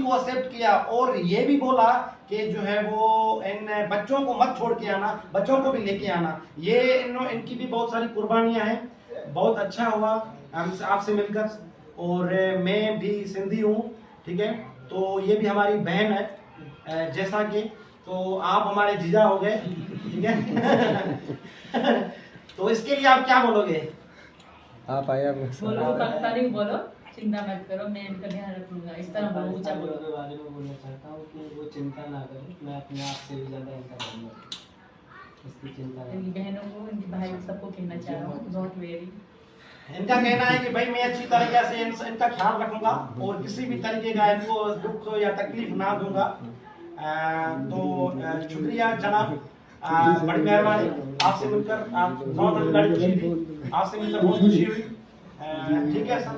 को एक्सेप्ट किया और ये भी बोला कि जो है वो इन बच्चों को मत छोड़ के आना, बच्चों को भी लेके आना। ये इनकी भी बहुत सारी कुर्बानियां हैं। बहुत अच्छा हुआ हमसे आपसे मिलकर, और मैं भी सिंधी हूँ, ठीक है, तो ये भी हमारी बहन है जैसा कि, तो आप हमारे जीजा हो गए, ठीक है। तो इसके लिए आप क्या बोलोगे? आप आया बोलो, पाकिस्तानी बोलो, चिंता मत करो, मैं इनका ध्यान रखूंगा। इस तरह बोलो, ऊंचा बोलो। के बारे में बोलना चाहता हूँ कि वो चिंता ना करें, मैं अपने आप से भी ज़्यादा इनका ध्यान रखूँ, इसकी चिंता ना इनकी बहनों को, इनके भाई को, सबको कहना चाह रहा हूँ, डोंट वेरी। इनका कहना है कि भाई मैं अच्छी तरीके से इनका ख्याल रखूंगा और किसी भी तरीके का इनको दुख या तकलीफ ना दूंगा। तो शुक्रिया जनाब, बड़ी मेहरबानी आपसे मिलकर, आप बहुत बड़ी खुशी थी, आपसे मिलकर बहुत खुशी हुई। ठीक है सर।